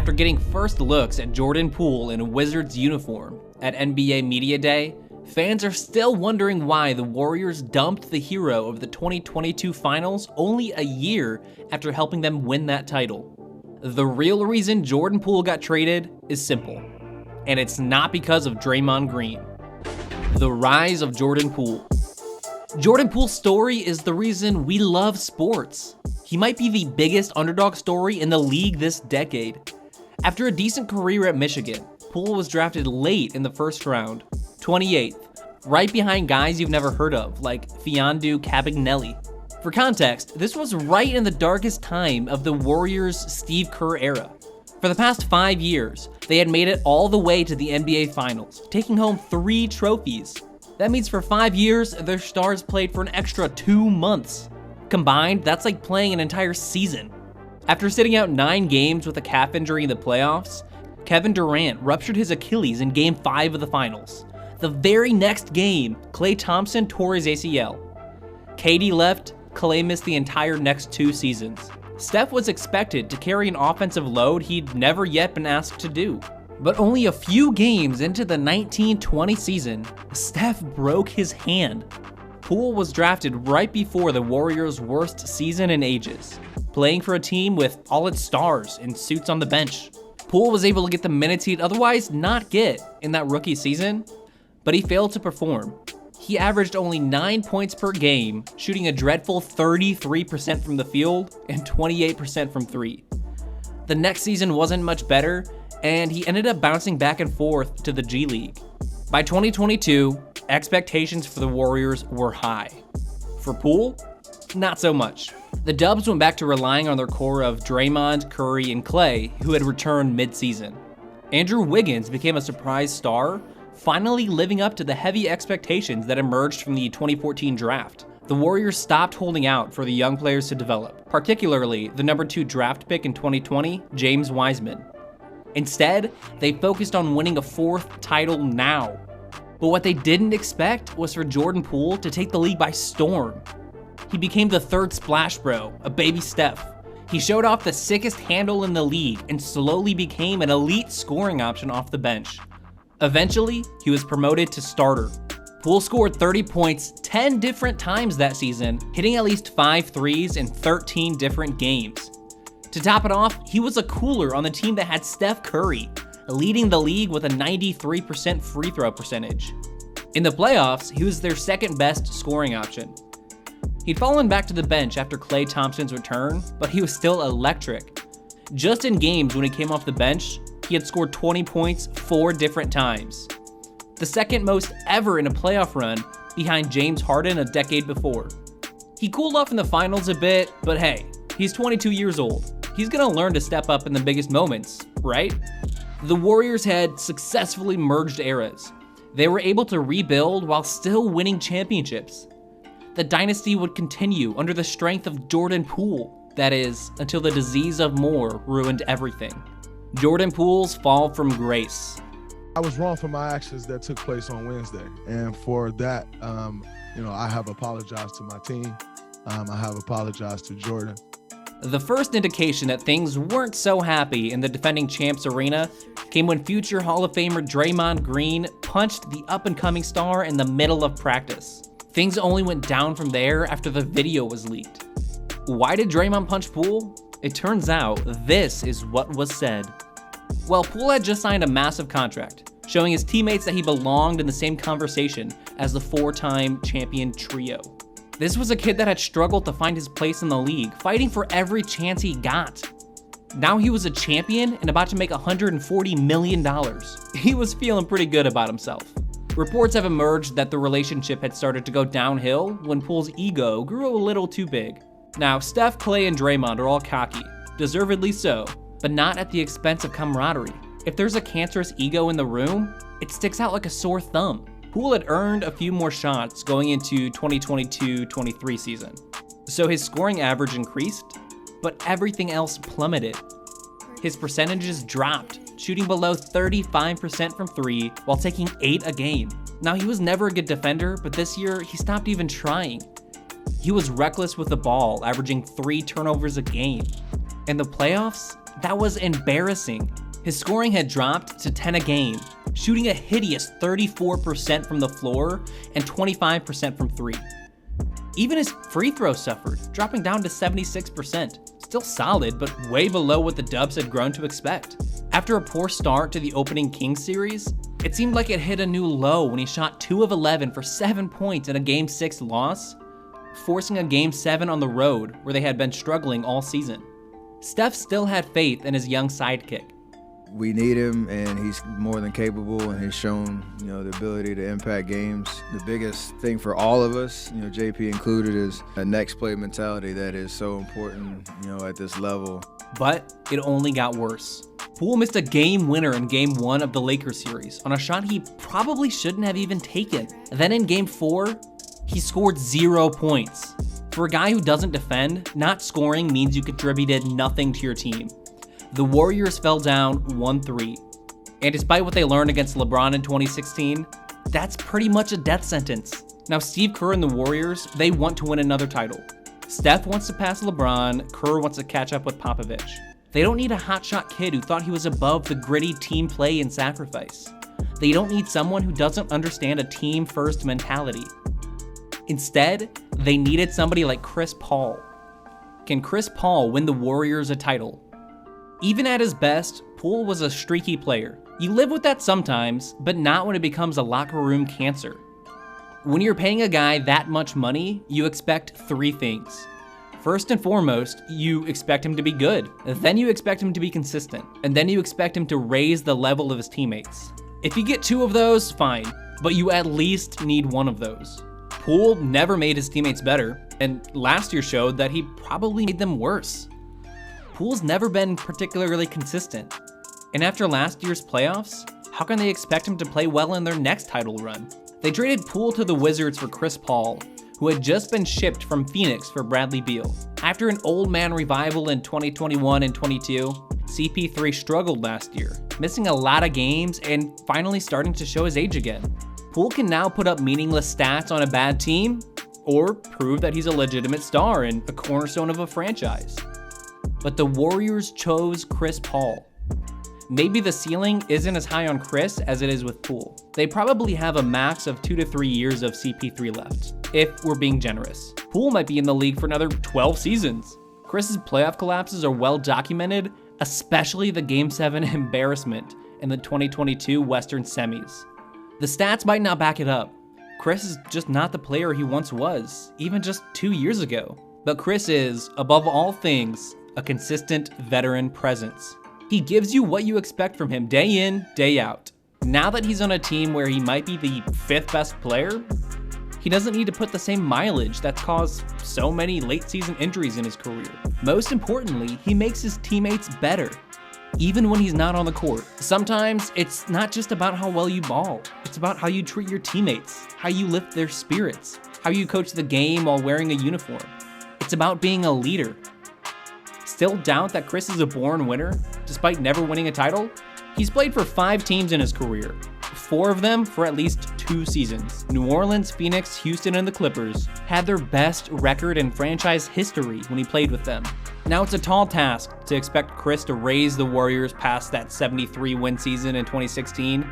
after getting first looks at Jordan Poole in a Wizards uniform at NBA Media Day, fans are still wondering why the Warriors dumped the hero of the 2022 finals only a year after helping them win that title. The real reason Jordan Poole got traded is simple, and it's not because of Draymond Green. The rise of Jordan Poole. Jordan Poole's story is the reason we love sports. He might be the biggest underdog story in the league this decade. After a decent career at Michigan, Poole was drafted late in the first round, 28th, right behind guys you've never heard of, like Fiondu Kabengele. For context, this was right in the darkest time of the Warriors' Steve Kerr era. For the past 5 years, they had made it all the way to the NBA Finals, taking home 3 trophies. That means for 5 years, their stars played for an extra 2 months. Combined, that's like playing an entire season. After sitting out 9 games with a calf injury in the playoffs, Kevin Durant ruptured his Achilles in Game 5 of the Finals. The very next game, Klay Thompson tore his ACL. KD left, Klay missed the entire next 2 seasons. Steph was expected to carry an offensive load he'd never yet been asked to do. But only a few games into the 19-20 season, Steph broke his hand. Poole was drafted right before the Warriors' worst season in ages, playing for a team with all its stars in suits on the bench. Poole was able to get the minutes he'd otherwise not get in that rookie season, but he failed to perform. He averaged only 9 points per game, shooting a dreadful 33% from the field and 28% from 3. The next season wasn't much better, and he ended up bouncing back and forth to the G League. By 2022, expectations for the Warriors were high. For Poole, not so much. The Dubs went back to relying on their core of Draymond, Curry, and Klay, who had returned mid-season. Andrew Wiggins became a surprise star, finally living up to the heavy expectations that emerged from the 2014 draft. The Warriors stopped holding out for the young players to develop, particularly the number 2 draft pick in 2020, James Wiseman. Instead, they focused on winning a 4th title now. But what they didn't expect was for Jordan Poole to take the league by storm. He became the 3rd splash bro, a baby Steph. He showed off the sickest handle in the league and slowly became an elite scoring option off the bench. Eventually, he was promoted to starter. Poole scored 30 points 10 different times that season, hitting at least 5 threes in 13 different games. To top it off, he was a cooler on the team that had Steph Curry, leading the league with a 93% free throw percentage. In the playoffs, he was their 2nd best scoring option. He'd fallen back to the bench after Klay Thompson's return, but he was still electric. Just in games when he came off the bench, he had scored 20 points 4 different times. The 2nd most ever in a playoff run, behind James Harden a decade before. He cooled off in the finals a bit, but hey, he's 22 years old. He's gonna learn to step up in the biggest moments, right? The Warriors had successfully merged eras. They were able to rebuild while still winning championships. The dynasty would continue under the strength of Jordan Poole, that is, until the disease of more ruined everything. Jordan Poole's fall from grace. I was wrong for my actions that took place on Wednesday, and for that, I have apologized to my team. I have apologized to Jordan. The first indication that things weren't so happy in the defending champs arena came when future Hall of Famer Draymond Green punched the up-and-coming star in the middle of practice. Things only went down from there after the video was leaked. Why did Draymond punch Poole? It turns out this is what was said. Well, Poole had just signed a massive contract, showing his teammates that he belonged in the same conversation as the 4-time champion trio. This was a kid that had struggled to find his place in the league, fighting for every chance he got. Now he was a champion and about to make $140 million. He was feeling pretty good about himself. Reports have emerged that the relationship had started to go downhill when Poole's ego grew a little too big. Now, Steph, Klay, and Draymond are all cocky, deservedly so, but not at the expense of camaraderie. If there's a cancerous ego in the room, it sticks out like a sore thumb. Poole had earned a few more shots going into 2022-23 season, so his scoring average increased, but everything else plummeted. His percentages dropped, shooting below 35% from 3 while taking 8 a game. Now, he was never a good defender, but this year he stopped even trying. He was reckless with the ball, averaging 3 turnovers a game. In the playoffs, That was embarrassing. His scoring had dropped to 10 a game, shooting a hideous 34% from the floor and 25% from three. Even his free throws suffered, dropping down to 76%. Still solid, but way below what the Dubs had grown to expect. After a poor start to the opening Kings series, it seemed like it hit a new low when he shot 2 of 11 for 7 points in a Game 6 loss, forcing a Game 7 on the road where they had been struggling all season. Steph still had faith in his young sidekick. We need him, and he's more than capable, and he's shown, the ability to impact games. The biggest thing for all of us, JP included, is a next play mentality that is so important, at this level. But it only got worse. Poole missed a game winner in Game 1 of the Lakers series on a shot he probably shouldn't have even taken. Then in Game 4, he scored 0 points. For a guy who doesn't defend, not scoring means you contributed nothing to your team. The Warriors fell down 1-3. And despite what they learned against LeBron in 2016, that's pretty much a death sentence. Now Steve Kerr and the Warriors, they want to win another title. Steph wants to pass LeBron, Kerr wants to catch up with Popovich. They don't need a hotshot kid who thought he was above the gritty team play and sacrifice. They don't need someone who doesn't understand a team-first mentality. Instead, they needed somebody like Chris Paul. Can Chris Paul win the Warriors a title? Even at his best, Poole was a streaky player. You live with that sometimes, but not when it becomes a locker room cancer. When you're paying a guy that much money, you expect 3 things. First and foremost, you expect him to be good. Then you expect him to be consistent. And then you expect him to raise the level of his teammates. If you get 2 of those, fine, but you at least need 1 of those. Poole never made his teammates better, and last year showed that he probably made them worse. Poole's never been particularly consistent, and after last year's playoffs, how can they expect him to play well in their next title run? They traded Poole to the Wizards for Chris Paul, who had just been shipped from Phoenix for Bradley Beal. After an old man revival in 2021 and 22, CP3 struggled last year, missing a lot of games and finally starting to show his age again. Poole can now put up meaningless stats on a bad team, or prove that he's a legitimate star and a cornerstone of a franchise. But the Warriors chose Chris Paul. Maybe the ceiling isn't as high on Chris as it is with Poole. They probably have a max of 2 to 3 years of CP3 left, if we're being generous. Poole might be in the league for another 12 seasons. Chris's playoff collapses are well documented, especially the Game 7 embarrassment in the 2022 Western Semis. The stats might not back it up. Chris is just not the player he once was, even just 2 years ago. But Chris is, above all things, a consistent veteran presence. He gives you what you expect from him day in, day out. Now that he's on a team where he might be the 5th best player, he doesn't need to put the same mileage that's caused so many late season injuries in his career. Most importantly, he makes his teammates better, even when he's not on the court. Sometimes it's not just about how well you ball, it's about how you treat your teammates, how you lift their spirits, how you coach the game while wearing a uniform. It's about being a leader. Still doubt that Chris is a born winner, despite never winning a title? He's played for 5 teams in his career, 4 of them for at least 2 seasons. New Orleans, Phoenix, Houston, and the Clippers had their best record in franchise history when he played with them. Now it's a tall task to expect Chris to raise the Warriors past that 73-win season in 2016,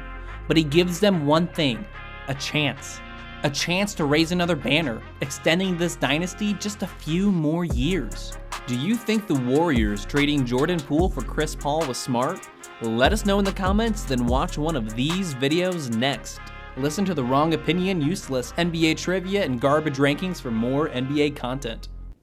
but he gives them one thing, a chance. A chance to raise another banner, extending this dynasty just a few more years. Do you think the Warriors trading Jordan Poole for Chris Paul was smart? Let us know in the comments, then watch one of these videos next. Listen to The Wrong Opinion, Useless NBA Trivia, and Garbage Rankings for more NBA content.